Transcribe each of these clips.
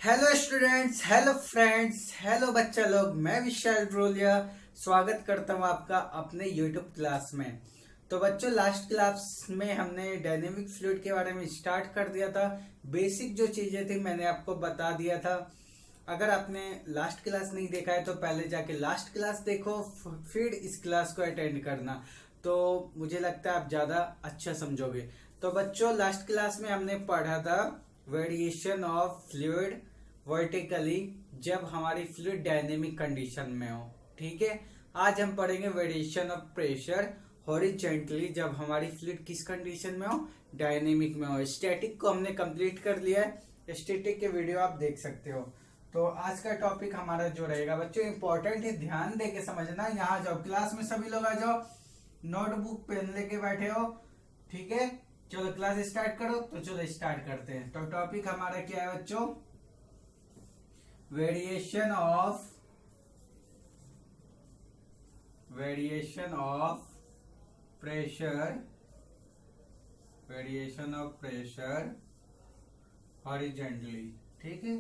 Hello students, hello friends, hello बच्चा लोग। मैं विशाल ड्रोलिया स्वागत करता हूँ आपका अपने यूट्यूब क्लास में। तो बच्चों, लास्ट क्लास में हमने डायनेमिक फ्लूइड के बारे में स्टार्ट कर दिया था। बेसिक जो चीजें थी मैंने आपको बता दिया था। अगर आपने लास्ट क्लास नहीं देखा है तो पहले जाके लास्ट क्लास देखो, फिर इस क्लास को अटेंड करना, तो मुझे लगता है आप ज्यादा अच्छा समझोगे। तो बच्चों, लास्ट क्लास में हमने पढ़ा था वेरिएशन ऑफ फ्लूइड वर्टिकली जब हमारी फ्लूइड डायनेमिक कंडीशन में हो। ठीक है। आज हम पढ़ेंगे वेरिएशन ऑफ प्रेशर हॉरिजेंटली जब हमारी फ्लूइड किस कंडीशन में हो, डायनेमिक में हो। स्टैटिक को हमने कंप्लीट कर लिया है, स्टैटिक के वीडियो आप देख सकते हो। तो आज का टॉपिक हमारा जो रहेगा बच्चों, इंपॉर्टेंट है, ध्यान दे के समझना। यहाँ जाओ, क्लास में सभी लोग आ जाओ, नोटबुक पेन लेके बैठे हो। ठीक है, चलो क्लास स्टार्ट करो। तो चलो स्टार्ट करते हैं। तो टॉपिक हमारा क्या है बच्चों? variation of pressure horizontally। ठीक है।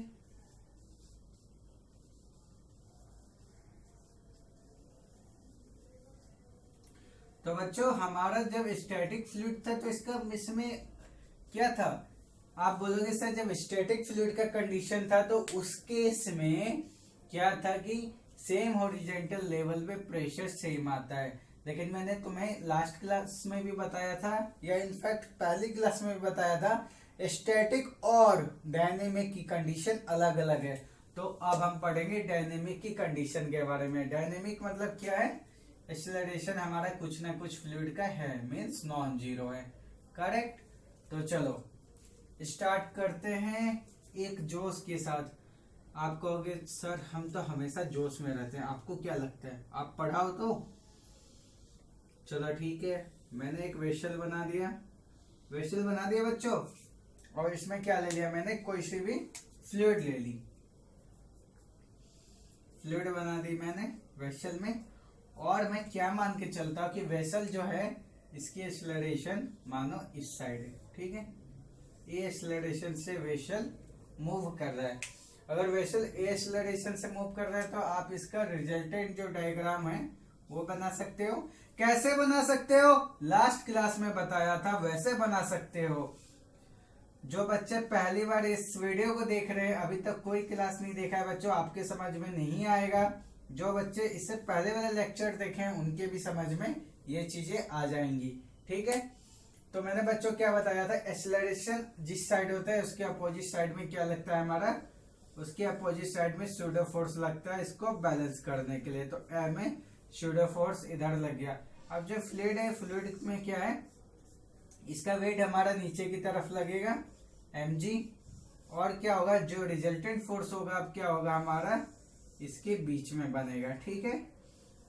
तो बच्चों, हमारा जब स्टैटिक फ्लूइड था तो इसका इसमें क्या था? आप बोलोगे सर, जब स्टैटिक फ्लूइड का कंडीशन था तो उस केस में क्या था कि सेम हॉरिजॉन्टल लेवल पे प्रेशर सेम आता है। लेकिन मैंने तुम्हें लास्ट क्लास में भी बताया था, या इनफैक्ट पहली क्लास में भी बताया था, स्टैटिक और डायनेमिक की कंडीशन अलग अलग है। तो अब हम पढ़ेंगे डायनेमिक की कंडीशन के बारे में। डायनेमिक मतलब क्या है? एक्सेलरेशन हमारा कुछ ना कुछ फ्लूइड का है, मीन्स नॉन जीरो है। करेक्ट। तो चलो स्टार्ट करते हैं एक जोश के साथ। आप कहोगे सर, हम तो हमेशा जोश में रहते हैं, आपको क्या लगता है? आप पढ़ाओ तो। चलो ठीक है, मैंने एक वेसल बना दिया। वेसल बना दिया बच्चों, और इसमें क्या ले लिया मैंने? कोई सी भी फ्लूइड ले ली। फ्लूइड बना दी मैंने वेसल में। और मैं क्या मान के चलता हूं कि वेसल जो है इसकी एक्सेलरेशन मानो इस साइड है। ठीक है, ए एक्सेलरेशन से वेसल मूव कर रहा है। अगर वेसल ए एक्सेलरेशन से मूव कर रहा है तो आप इसका रिजल्टेंट जो डायग्राम है वो बना सकते हो। कैसे बना सकते हो? लास्ट क्लास में बताया था, वैसे बना सकते हो। जो बच्चे पहली बार इस वीडियो को देख रहे हैं, अभी तक कोई क्लास नहीं देखा है बच्चों, आपके समझ में नहीं आएगा। जो बच्चे इससे पहले वाले लेक्चर देखे हैं उनके भी समझ में ये चीजें आ जाएंगी। ठीक है। तो मैंने बच्चों क्या बताया था? एक्सेलरेशन जिस साइड होता है उसके अपोजिट साइड में क्या लगता है हमारा? उसके अपोजिट साइड में सूडो फोर्स लगता है इसको बैलेंस करने के लिए। तो ए में सूडो फोर्स इधर लग गया। अब जो फ्लूइड है, फ्लूइड में क्या है? इसका वेट हमारा नीचे की तरफ लगेगा mg, और क्या होगा? जो रिजल्टेंट फोर्स होगा अब क्या होगा हमारा? इसके बीच में बनेगा। ठीक है।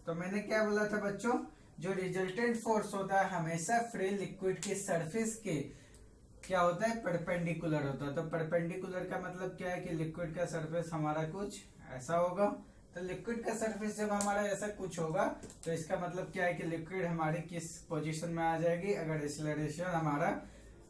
तो मैंने क्या बोला था बच्चों? जो रिजल्टेंट फोर्स होता है हमेशा फ्री लिक्विड के सरफेस के क्या होता है? परपेंडिकुलर होता है। तो परपेंडिकुलर का मतलब क्या है कि लिक्विड का सरफेस हमारा कुछ ऐसा होगा। तो लिक्विड का सरफेस जब हमारा ऐसा कुछ होगा तो इसका मतलब क्या है कि लिक्विड हमारे किस पोजीशन में आ जाएगी? अगर एक्सेलरेशन हमारा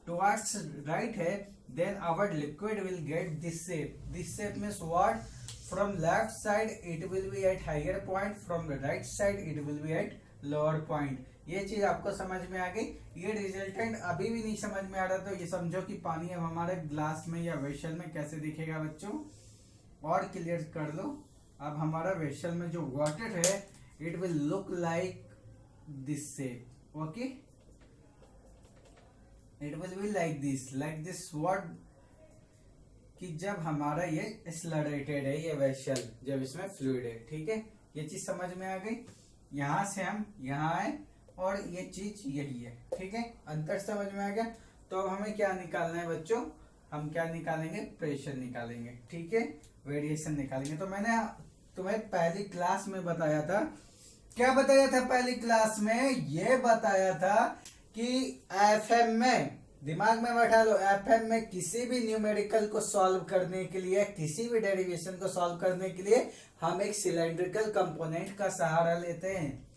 टुवर्ड्स राइट है, then our liquid will get this shape. This shape means what? From left side it will be at higher point, from the right side it will be at lower point। ये चीज आपको समझ में आ गई। ये resultant अभी भी नहीं समझ में आ रहा तो ये समझो कि पानी अब हमारे ग्लास में या वेसल में कैसे दिखेगा बच्चों, और क्लियर कर लो। अब हमारा वेसल में जो वाटर है it will look like this shape. Okay, it will be like this what? कि जब हमारा ये एक्सेलरेटेड है ये वेसल, जब इसमें फ्लूइड है। ठीक है, ये चीज समझ में आ गई। यहां से हम यहाँ आए और ये चीज यही है। ठीक है, अंतर समझ में आ गया। तो अब हमें क्या निकालना है बच्चों? हम क्या निकालेंगे? प्रेशर निकालेंगे। ठीक है, वेरिएशन निकालेंगे। तो मैंने तुम्हें पहली क्लास में बताया था, क्या बताया था पहली क्लास में? ये बताया था कि एफएम में, दिमाग में बैठा लो, एफएम में किसी भी न्यूमेरिकल को सॉल्व करने के लिए, किसी भी डेरिवेशन को सॉल्व करने के लिए हम एक सिलेंड्रिकल कंपोनेंट का सहारा लेते हैं।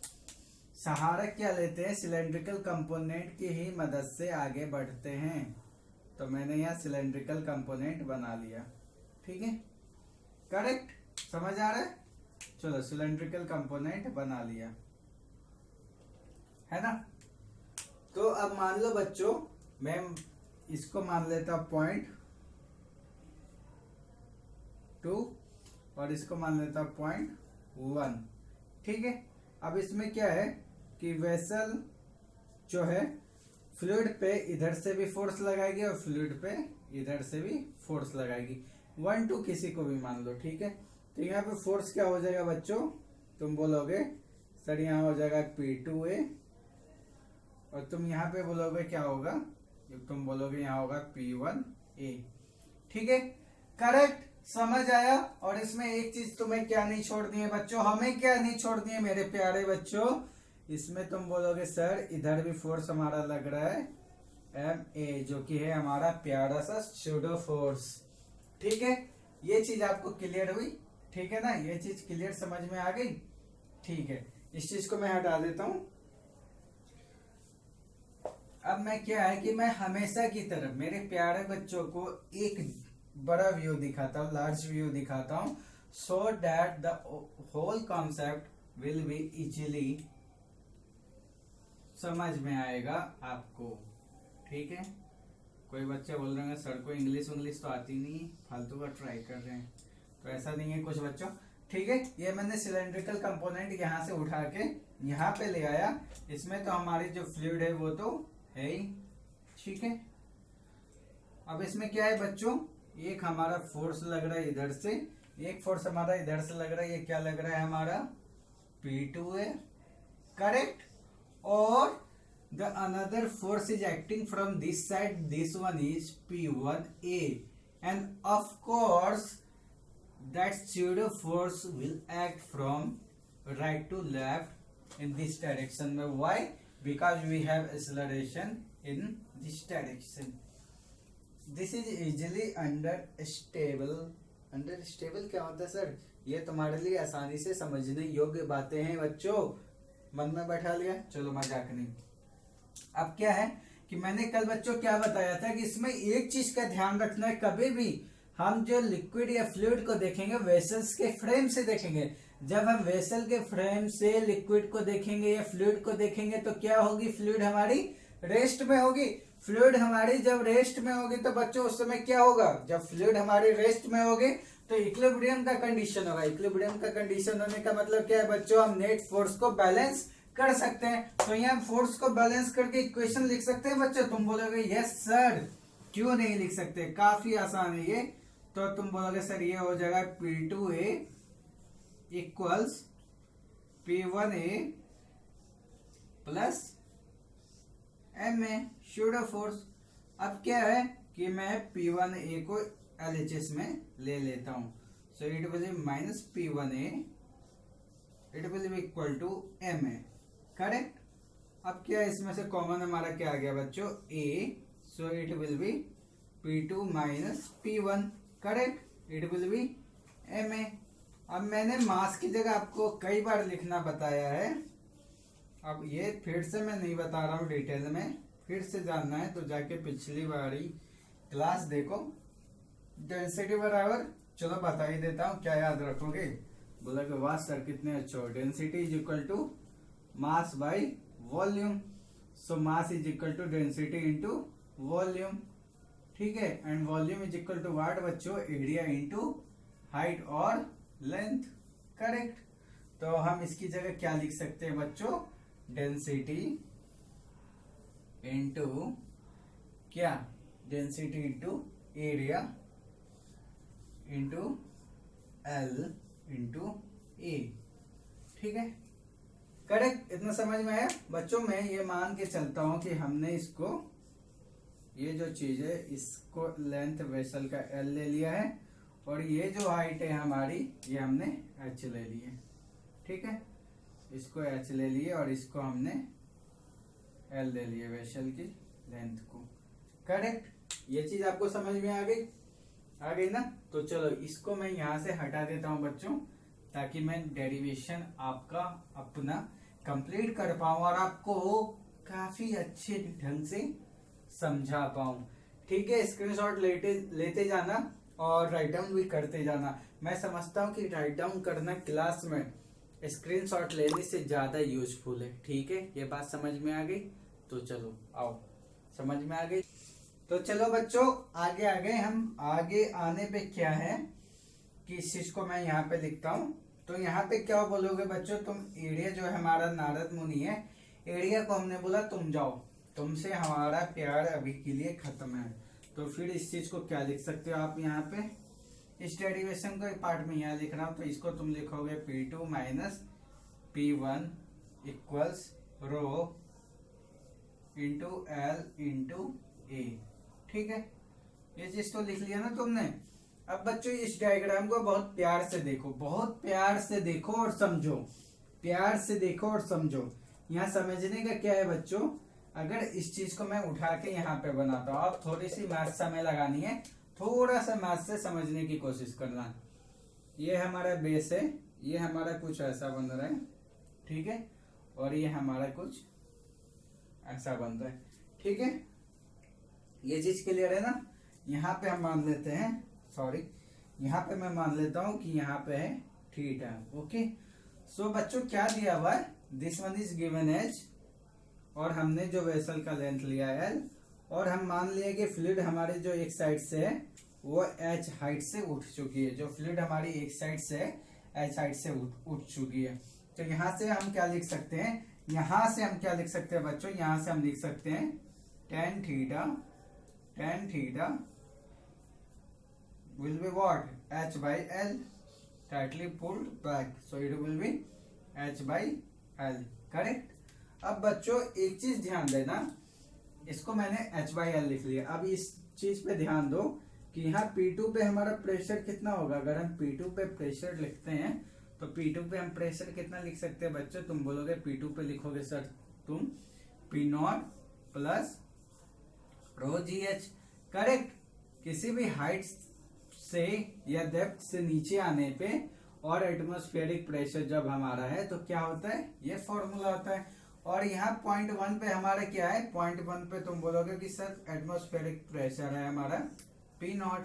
सहारा क्या लेते हैं? सिलेंड्रिकल कंपोनेंट की ही मदद से आगे बढ़ते हैं। तो मैंने यहाँ सिलेंड्रिकल कंपोनेंट बना लिया। ठीक है, करेक्ट, समझ आ रहा है। चलो सिलेंड्रिकल कंपोनेंट बना लिया है ना। तो अब मान लो बच्चों, मैं इसको मान लेता पॉइंट 2 और इसको मान लेता पॉइंट 1, ठीक है। अब इसमें क्या है कि वेसल जो है फ्लूइड पे इधर से भी फोर्स लगाएगी और फ्लूइड पे इधर से भी फोर्स लगाएगी, 1 2 किसी को भी मान लो, ठीक है। तो यहाँ पे फोर्स क्या हो जाएगा बच्चों, तुम बोलोगे सर यहाँ हो जाएगा P2A और तुम यहाँ पे बोलोगे क्या होगा, तुम बोलोगे यहाँ होगा P1A, ठीक है, करेक्ट, समझ आया। और इसमें एक चीज तुम्हें क्या नहीं छोड़नी है बच्चों, हमें क्या नहीं छोड़नी है मेरे प्यारे बच्चों, इसमें तुम बोलोगे सर इधर भी फोर्स हमारा लग रहा है MA, जो कि है हमारा प्यारा सा स्यूडो फोर्स, ठीक है। ये चीज आपको क्लियर हुई, ठीक है ना, ये चीज क्लियर समझ में आ गई, ठीक है। इस चीज को मैं हटा देता हूं। अब मैं क्या है कि मैं हमेशा की तरह मेरे प्यारे बच्चों को एक बड़ा व्यू दिखाता हूँ, लार्ज व्यू दिखाता हूँ, so that the whole concept will be easily समझ में आएगा आपको, ठीक है। कोई बच्चे बोल रहे हैं सर को इंग्लिश तो आती नहीं है, फालतू का ट्राई कर रहे हैं, तो ऐसा नहीं है कुछ बच्चों, ठीक है। ये मैंने सिलेंड्रिकल कंपोनेंट यहाँ से उठा के यहाँ पे ले आया, इसमें तो हमारी जो फ्लूइड है वो तो है ही, ठीक है। अब इसमें क्या है बच्चों, एक हमारा फोर्स लग रहा है इधर से, एक फोर्स हमारा इधर से लग रहा है, ये क्या लग रहा है हमारा P2A, करेक्ट। और the another force is acting from this side, this one is P1A, and of course that pseudo force will act from right to left in this direction. Why? Because we have acceleration in this direction. This is easily understandable. Understandable क्या होता है sir, ये तुम्हारे लिए आसानी से समझने योग्य बातें हैं बच्चों, मन में बैठा लिया, चलो मजाक नहीं। अब क्या है कि मैंने कल बच्चों क्या बताया था कि इसमें एक चीज का ध्यान रखना है, कभी भी हम जो लिक्विड या फ्लूइड को देखेंगे वेसल्स के फ्रेम से देखेंगे। जब हम वेसल के फ्रेम से लिक्विड को देखेंगे या फ्लूइड को देखेंगे तो क्या होगी, फ्लूइड हमारी रेस्ट में होगी। फ्लूइड हमारी जब रेस्ट में होगी तो बच्चों उस समय क्या होगा, जब फ्लूइड हमारी रेस्ट में होगी तो इक्विलिब्रियम का कंडीशन होगा। इक्विलिब्रियम का कंडीशन होने का मतलब क्या है बच्चों, हम नेट फोर्स को बैलेंस कर सकते हैं। तो यहाँ फोर्स को बैलेंस करके इक्वेशन लिख सकते हैं बच्चों। तुम बोलोगे यस सर, क्यों नहीं लिख सकते, काफी आसान है ये। तो तुम बोलोगे सर ये हो जाएगा P2A equals P1A plus MA pseudo force. अब क्या है कि मैं P1A को LHS में ले लेता हूं, so it will be minus P1A, it will be equal to MA, correct. अब क्या इसमें से कॉमन हमारा क्या आ गया बच्चों, A, so it will B P2 minus P1, correct, it will B MA। अब मैंने मास की जगह आपको कई बार लिखना बताया है, अब ये फिर से मैं नहीं बता रहा हूँ डिटेल में, फिर से जानना है तो जाके पिछली बारी क्लास देखो। डेंसिटी बराबर, चलो बता ही देता हूँ, क्या याद रखोगे, बोला कि वाह सर कितने अच्छे हो। Density is equal to mass by volume, so mass is equal to density into volume, ठीक है। And volume is equal to what बच्चों, एरिया इंटू हाइट और लेंथ, करेक्ट। तो हम इसकी जगह क्या लिख सकते हैं बच्चों, डेंसिटी इंटू क्या, density into area into L into A, ठीक है, करेक्ट। इतना समझ में आया बच्चों। मैं ये मान के चलता हूं कि हमने इसको, ये जो चीज है इसको लेंथ वेसल का L ले लिया है और ये जो हाइट है हमारी ये हमने H ले ली है, ठीक है। इसको H ले लिए और इसको हमने L ले लिए वेसल की लेंथ को, करेक्ट। ये चीज आपको समझ में आ गई ना। तो चलो इसको मैं यहाँ से हटा देता हूँ बच्चों, ताकि मैं डेरिवेशन आपका अपना कंप्लीट कर पाऊँ और आपको काफी अच्छे ढंग से समझा पाऊँ, ठीक है। स्क्रीनशॉट लेते जाना और राइट डाउन भी करते जाना। मैं समझता हूँ कि राइट डाउन करना क्लास में स्क्रीनशॉट लेने से ज्यादा यूजफुल है। ठीक है, ये बात समझ में आ गई? तो चलो आओ, समझ में आ गई तो चलो बच्चों आगे आगे हम आगे आने पे क्या है कि इस चीज को मैं यहाँ पे लिखता हूँ। तो यहाँ पे क्या बोलोगे बच्चों, तुम एड़िया जो है हमारा नारद मुनि है, एड़िया को हमने बोला तुम जाओ, तुमसे हमारा प्यार अभी के लिए खत्म है। तो फिर इस चीज को क्या लिख सकते हो आप यहाँ पे, इस डेरिवेशन को एक पार्ट में यहाँ लिख रहा हूँ, तो इसको तुम लिखोगे P2 minus P1 equals rho into L into A. ठीक है, ये चीज तो लिख लिया ना तुमने। अब बच्चों इस डायग्राम को बहुत प्यार से देखो, बहुत प्यार से देखो और समझो, प्यार से देखो और समझो। यहाँ समझने का क्या है बच्चों, अगर इस चीज को मैं उठा के यहाँ पे बनाता हूँ, आप थोड़ी सी मैथ समय लगानी है, थोड़ा सा मैथ से समझने की कोशिश करना। ये हमारा बेस है, ये हमारा कुछ ऐसा बन रहा है, ठीक है, और ये हमारा कुछ ऐसा बन रहा है। ठीक है, ये चीज क्लियर है ना। यहाँ पे हम मान लेते हैं, सॉरी यहाँ पे मैं मान लेता हूँ कि यहाँ पे है थीटा। ओके, सो बच्चों क्या दिया हुआ है, this one is given as, और हमने जो वेसल का लेंथ लिया है एल, और हम मान लिए कि फ्लूइड हमारे जो एक साइड से है वो एच हाइट से उठ चुकी है, जो फ्लूइड हमारी एक साइड से एच हाइट से उठ चुकी है। तो यहाँ से हम क्या लिख सकते हैं, यहाँ से हम क्या लिख सकते हैं बच्चों, यहाँ से हम लिख सकते हैं tan theta will be what, h by l, tightly pulled back, so it will be h by l, correct. अब बच्चों एक चीज ध्यान देना, इसको मैंने h by l लिख लिया। अब इस चीज पे ध्यान दो कि यहाँ P2 पे हमारा प्रेशर कितना होगा। अगर हम P2 पे प्रेशर लिखते हैं तो P2 पे हम प्रेशर कितना लिख सकते हैं बच्चों, तुम बोलोगे P2 पे लिखोगे सर तुम P0 प्लस रो GH, करेक्ट। किसी भी हाइट से या डेप्थ से नीचे आने पे और एटमॉस्फेरिक प्रेशर जब हमारा है तो क्या होता है, ये फॉर्मूला होता है। और यहाँ पॉइंट 1 पे हमारा क्या है, पॉइंट 1 पे तुम बोलोगे कि सर एटमॉस्फेरिक प्रेशर है हमारा P0।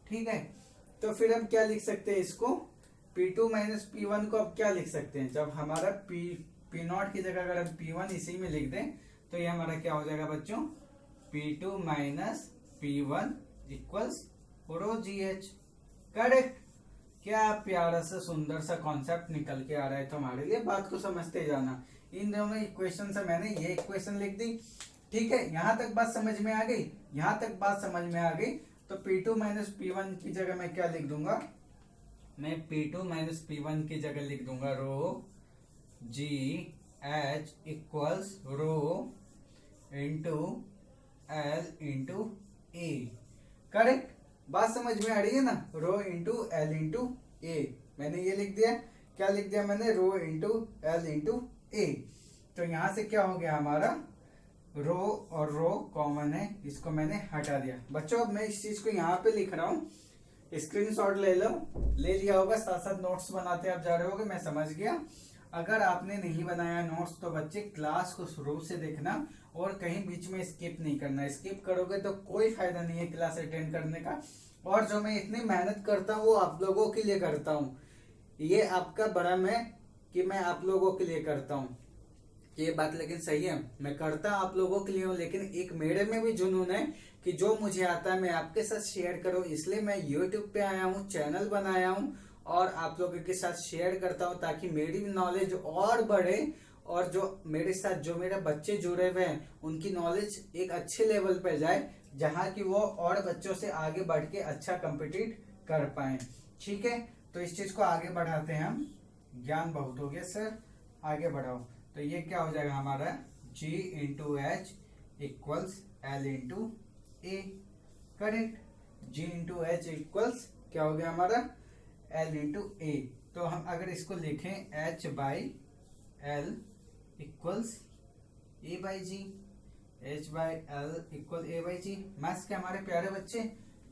ठीक है, तो फिर हम क्या लिख सकते हैं इसको, P2 माइनस P1 को अब क्या लिख सकते हैं, जब हमारा P0 की जगह अगर हम P1 इसी में लिख दें तो ये हमारा क्या हो जाएगा बच्चों, P2 माइनस P1 इक्वल्स रो GH, करेक्ट। क्या प्यारा सा सुंदर सा कॉन्सेप्ट निकल के आ रहा है तुम्हारे लिए, बात को समझते जाना। इन दोनों इक्वेशन से मैंने ये इक्वेशन लिख दी। ठीक है, यहाँ तक बात समझ में आ गई, यहाँ तक बात समझ में आ गई। तो P2 माइनस P1 की जगह मैं क्या लिख दूंगा, मैं P2 माइनस P1 की जगह लिख दूंगा रो GH equals rho into L into A, correct. बात समझ में आ रही है ना, रो इंटू एल इंटू ए, मैंने ये लिख दिया। क्या लिख दिया मैंने, रो इंटू एल इंटू ए। तो यहां से क्या हो गया हमारा, रो और रो कॉमन है, इसको मैंने हटा दिया। बच्चों अब मैं इस चीज को यहाँ पे लिख रहा हूँ, स्क्रीनशॉट ले लो, ले लिया होगा, साथ साथ नोट्स बनाते आप जा रहे होगे, मैं समझ गया। अगर आपने नहीं बनाया नोट्स तो बच्चे क्लास को शुरू से देखना और कहीं बीच में स्किप नहीं करना। स्किप करोगे तो कोई फायदा नहीं है क्लास अटेंड करने का। और जो मैं इतनी मेहनत करता हूँ वो आप लोगों के लिए करता हूँ, ये आपका भ्रम है कि मैं आप लोगों के लिए करता हूँ, ये बात लेकिन सही है, मैं करता आप लोगों के लिए हूँ, लेकिन एक मेरे में भी जुनून है कि जो मुझे आता है मैं आपके साथ शेयर करूँ। इसलिए मैं YouTube पे आया हूँ, चैनल बनाया हूँ और आप लोगों के साथ शेयर करता हूँ ताकि मेरी नॉलेज और बढ़े और जो मेरे साथ जो मेरे बच्चे जुड़े हुए हैं उनकी नॉलेज एक अच्छे लेवल पे जाए, जहाँ की वो और बच्चों से आगे बढ़ के अच्छा कम्पिटिट कर पाए। ठीक है, तो इस चीज को आगे बढ़ाते हैं हम। ज्ञान बहुत हो गया सर, आगे बढ़ाओ। तो ये क्या हो जाएगा हमारा, G into H equals L into A, correct. G into H equals क्या हो गया हमारा, L इंटू ए। तो हम अगर इसको लिखें H by L equals A by G, H by L equal A by G. Maths के हमारे प्यारे बच्चे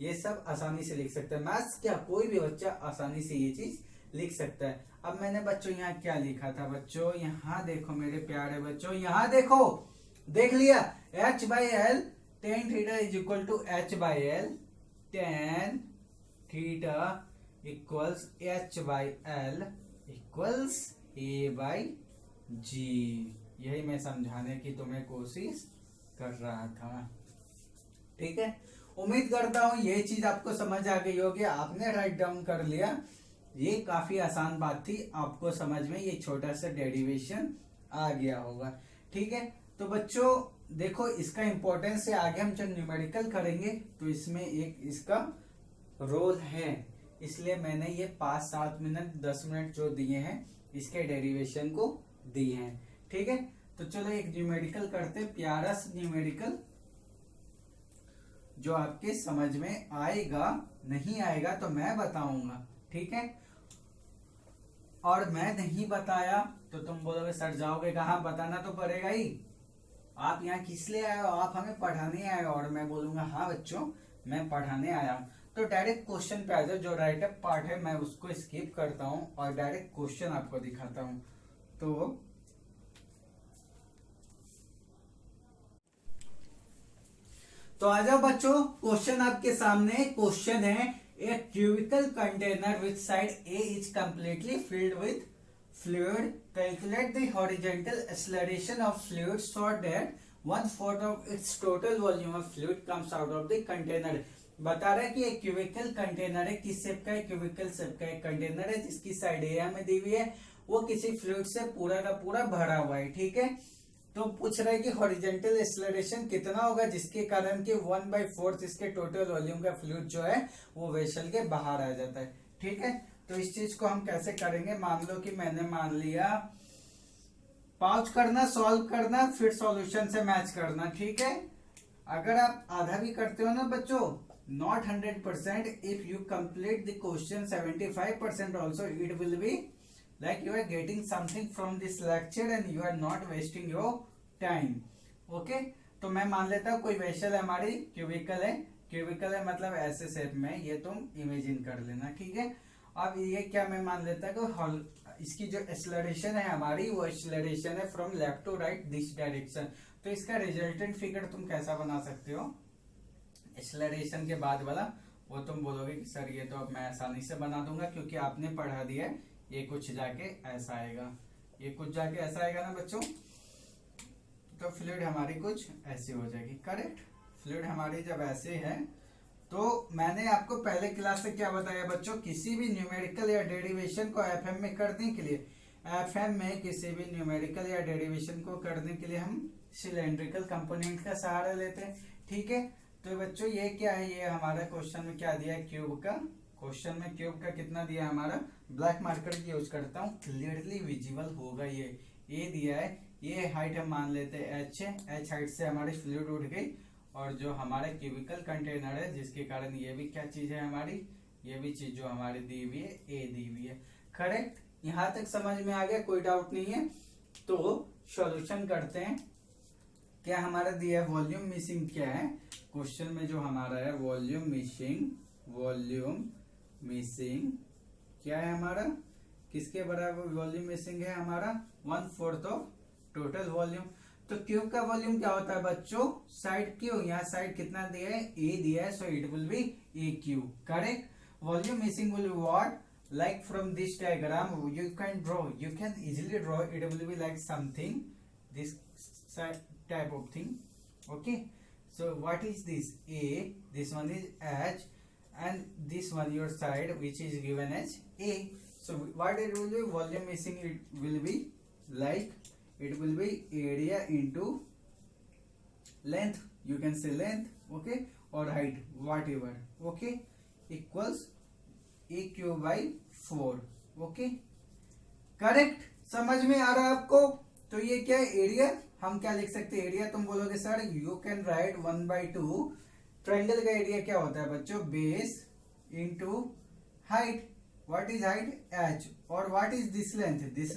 ये सब आसानी से लिख सकते हैं, मैथ्स क्या कोई भी बच्चा आसानी से ये चीज लिख सकता है। अब मैंने बच्चों यहाँ क्या लिखा था बच्चों, यहाँ देखो मेरे प्यारे बच्चों, यहाँ देखो, देख लिया, H by L tan theta is equal to H by L tan theta equals H/L equals A/G। यही मैं समझाने की तुम्हें कोशिश कर रहा था। ठीक है, उम्मीद करता हूं ये चीज आपको समझ आ गई होगी, आपने राइट डाउन कर लिया। ये काफी आसान बात थी, आपको समझ में ये छोटा सा डेरिवेशन आ गया होगा। ठीक है, तो बच्चों देखो इसका इंपॉर्टेंस है, आगे हम जब न्यूमेरिकल करेंगे तो इसमें एक इसका रोल है, इसलिए मैंने ये 5-7 मिनट 10 मिनट जो दिए हैं इसके डेरिवेशन को दिए हैं। ठीक है, तो चलो एक न्यूमेरिकल करते, प्यारा सा न्यूमेरिकल जो आपके समझ में आएगा, नहीं आएगा तो मैं बताऊंगा। ठीक है, और मैं नहीं बताया तो तुम बोलोगे सर जाओगे कहाँ, बताना तो पड़ेगा ही। आप यहाँ किस लिए आए हो, आप हमें पढ़ाने आए हो, और मैं बोलूंगा हाँ बच्चों मैं पढ़ाने आया हूँ। तो डायरेक्ट क्वेश्चन पे आ जाओ, जो राइट अप पार्ट है मैं उसको स्किप करता हूँ और डायरेक्ट क्वेश्चन आपको दिखाता हूँ। तो आ जाओ बच्चों, क्वेश्चन आपके सामने। क्वेश्चन है a cubical container with side A is completely filled with fluid, calculate the horizontal acceleration of fluid so that 1/4 of its total volume of fluid comes out of the container। बता रहा है कि एक cubicle container है, किस shape का है, cubical shape का एक कंटेनर है जिसकी साइड एरिया में दी हुई है, वो किसी फ्लूइड से पूरा का पूरा भरा हुआ है। ठीक है, तो पूछ रहा है कि हॉरिजॉन्टल एक्सेलरेशन कितना होगा जिसके कारण कि 1/4 इसके टोटल वॉल्यूम का फ्लूइड जो है वो वेसल के बाहर आ जाता है। ठीक है, तो इस चीज को हम कैसे करेंगे, मान लो कि मैंने मान लिया, पॉज करना, सॉल्व करना, फिर सॉल्यूशन से मैच करना। ठीक है, अगर आप आधा भी करते हो ना बच्चों, not 100%, if you complete the question 75% also it will be like you are getting something from this lecture and you are not wasting your time. Okay, तो मैं मान लेता हूँ कोई वेसल है हमारी, क्यूबिकल है, क्यूबिकल है मतलब ऐसे शेप में, ये तुम इमेजिन कर लेना। ठीक है, अब ये क्या मैं मान लेता हूँ इसकी जो एक्सेलरेशन है हमारी, वो एक्सेलरेशन है from left to right this direction. तो इसका रिजल्टेंट फिगर तुम कैसा बना सकते हो, एक्सेलरेशन के बाद वाला, वो तुम बोलोगे कि सर ये तो अब मैं आसानी से बना दूंगा क्योंकि आपने पढ़ा दिया है। ये कुछ जाके ऐसा आएगा, ये कुछ जाके ऐसा आएगा ना बच्चों, तो फ्लूइड हमारी कुछ ऐसी हो जाएगी। करेक्ट, फ्लूइड हमारी जब ऐसे है, तो मैंने आपको पहले क्लास से क्या बताया बच्चों, किसी भी न्यूमेरिकल या डेरिवेशन को एफएम में करने के लिए, एफएम में किसी भी न्यूमेरिकल या डेरिवेशन को करने के लिए हम सिलेंड्रिकल कंपोनेंट का सहारा लेते हैं। ठीक है, तो बच्चों ये क्या है, ये हमारा क्वेश्चन में क्या दिया है, क्यूब का, क्वेश्चन में क्यूब का कितना दिया है हमारा, ब्लैक मार्कर की यूज करता हूँ, क्लियरली विजिबल होगा। ये दिया है, ये हाइट हम मान लेते हैं एच हाइट से हमारी फ्लूइड उठ गई, और जो हमारा क्यूबिकल कंटेनर है जिसके कारण ये भी क्या चीज है हमारी, ये भी चीज जो हमारी दी हुई है ए दी हुई है। करेक्ट, यहां तक समझ में आ गया, कोई डाउट नहीं है। तो सॉल्यूशन करते हैं। क्या हमारा दिया है, वॉल्यूम मिसिंग क्या है क्वेश्चन में, जो हमारा है वॉल्यूम मिसिंग क्या है हमारा, किसके बराबर वॉल्यूम मिसिंग है हमारा, 1/4 ऑफ टोटल वॉल्यूम। तो क्यूब का वॉल्यूम क्या होता है बच्चों, साइड क्यू, यहाँ साइड कितना दिया है, ए दिया है, सो it will B A Q. Correct, volume missing will be what, like from this diagram you can draw, you can easily draw, it will be like something this type of thing. Okay, so what is this, a, this one is h, and this one your side which is given as a. So what it will be, volume missing, it will be like, it will be area into length, you can say length, okay, or height, whatever, okay, equals A Q by 4। Okay, correct, समझ में आ रहा है आपको। तो ये क्या है, area, हम क्या लिख सकते हैं, एरिया तुम बोलोगे sir you can write 1/2, triangle का एरिया क्या होता है बच्चों, base into height, what is height, H, और what is this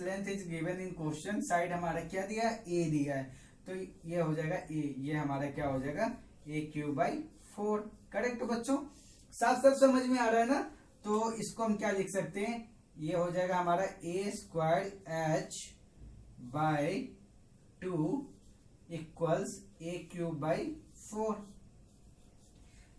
length is given in question, side हमारा क्या दिया, ए दिया है, तो ये हो जाएगा ए, ये हमारा क्या हो जाएगा, ए क्यू बाई 4। करेक्ट बच्चों, साफ साफ समझ में आ रहा है ना। तो इसको हम क्या लिख सकते हैं, ये हो जाएगा हमारा A square H by 2 equals A cube by 4।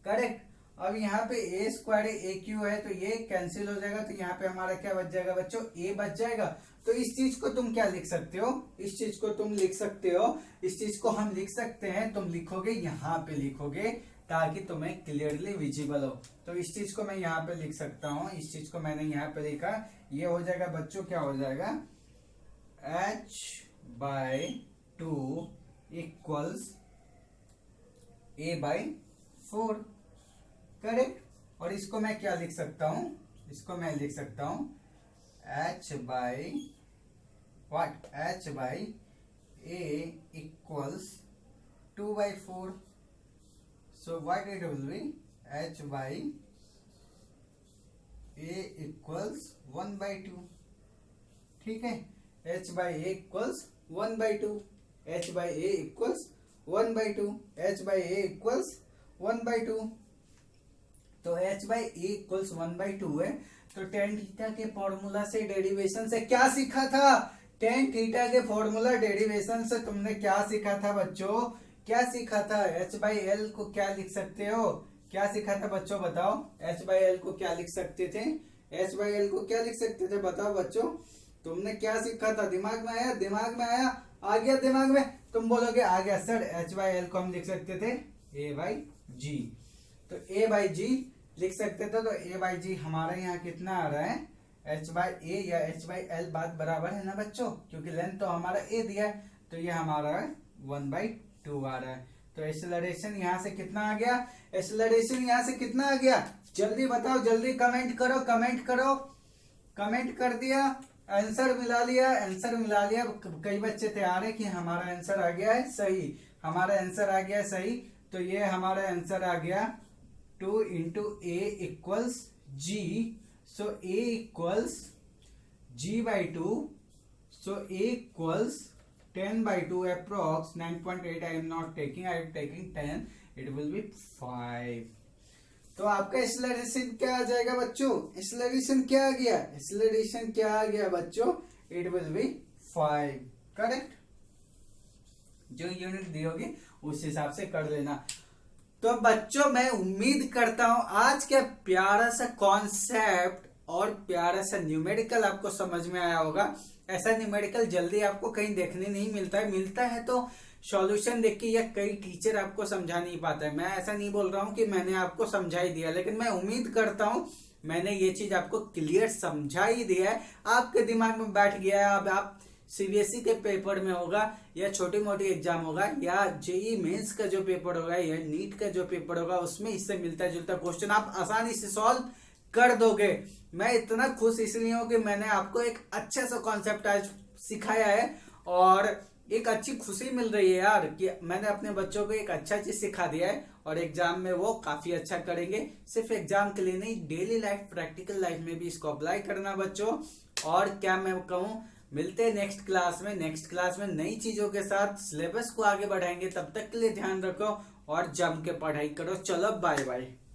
Correct, अब यहाँ पे ए स्क्वायर ए क्यू है तो ये कैंसिल हो जाएगा, तो यहाँ पे हमारा क्या बच जाएगा बच्चों, ए बच जाएगा। तो इस चीज को तुम क्या लिख सकते हो, इस चीज को तुम लिख सकते हो, इस चीज को हम लिख सकते हैं, तुम लिखोगे यहाँ पे लिखोगे ताकि तुम्हें क्लियरली विजिबल हो। तो इस चीज को मैं यहाँ पे लिख सकता हूँ, इस चीज को मैंने यहाँ पे लिखा, ये हो जाएगा बच्चों, क्या हो जाएगा, h/2 इक्वल्स a/4, करेक्ट। और इसको मैं क्या लिख सकता हूं, इसको मैं लिख सकता हूं h/a equals 2/4, so what it will be, h/a equals 1/2, ठीक है, h/a equals 1/2, h/a equals 1/2, h/a equals 1/2। तो h/a इक्वल्स 1/2 है। तो टेन थीटा के फॉर्मूला से डेरिवेशन से क्या सीखा था, टेन थीटा के फॉर्मूला डेरिवेशन से तुमने क्या सीखा था बच्चों, क्या सीखा था, h/l को क्या लिख सकते हो, क्या सीखा था बच्चों बताओ, h/l को क्या लिख सकते थे, h/l को क्या लिख सकते थे बताओ बच्चों, तुमने क्या सीखा था, दिमाग में आया, दिमाग में आया, आ गया दिमाग में, तुम बोलोगे आ गया सर, h/l को हम लिख सकते थे a/g, तो a/g लिख सकते थे। तो a/g हमारे यहाँ कितना आ रहा है, h/a या h/l बात बराबर है ना बच्चों, क्योंकि लेंथ तो हमारा a दिया है, तो ये हमारा 1/2 आ रहा है। तो एक्सेलरेशन यहाँ से कितना आ गया, एक्सेलरेशन यहाँ से कितना आ गया, जल्दी बताओ, जल्दी कमेंट करो, कमेंट करो, कमेंट कर दिया, आंसर मिला लिया, आंसर मिला लिया। कई बच्चे तैयार है कि हमारा आंसर आ गया है सही, हमारा आंसर आ गया है सही। तो ये हमारा आंसर आ गया 2 × a equals g, so a equals g/2, so a equals 10/2 approx 9.8, I am not taking, I am taking 10, it will B 5। तो आपका एक्सेलरेशन क्या आ जाएगा बच्चों, एक्सेलरेशन क्या आ गया, एक्सेलरेशन क्या आ गया बच्चों, इट विल बी 5, करेक्ट। जो यूनिट दी होगी उस हिसाब से कर लेना। तो बच्चों मैं उम्मीद करता हूं आज का प्यारा सा कॉन्सेप्ट और प्यारा सा न्यूमेरिकल आपको समझ में आया होगा। ऐसा न्यूमेरिकल जल्दी आपको कहीं देखने नहीं मिलता है, मिलता है तो सॉल्यूशन देख के, या कई टीचर आपको समझा नहीं पाता है। मैं ऐसा नहीं बोल रहा हूं कि मैंने आपको समझा ही दिया, लेकिन मैं उम्मीद करता हूं मैंने ये चीज आपको क्लियर समझा ही दिया है, आपके दिमाग में बैठ गया है। अब आप सीबीएसई के पेपर में होगा या छोटी मोटी एग्जाम होगा या जेईई मेंस का जो पेपर होगा या नीट का जो पेपर होगा, उसमें इससे मिलता जुलता क्वेश्चन आप आसानी से सॉल्व कर दोगे। मैं इतना खुश इसलिए हूं कि मैंने आपको एक अच्छा सा कॉन्सेप्ट आज सिखाया है और एक अच्छी खुशी मिल रही है यार कि मैंने अपने बच्चों को एक अच्छा चीज सिखा दिया है और एग्जाम में वो काफी अच्छा करेंगे। सिर्फ एग्जाम के लिए नहीं, डेली लाइफ, प्रैक्टिकल लाइफ में भी इसको अप्लाई करना बच्चों। और क्या मैं कहूँ, मिलते हैं नेक्स्ट क्लास में, नेक्स्ट क्लास में नई चीजों के साथ सिलेबस को आगे बढ़ाएंगे। तब तक के लिए ध्यान रखो और जम के पढ़ाई करो। चलो बाय बाय।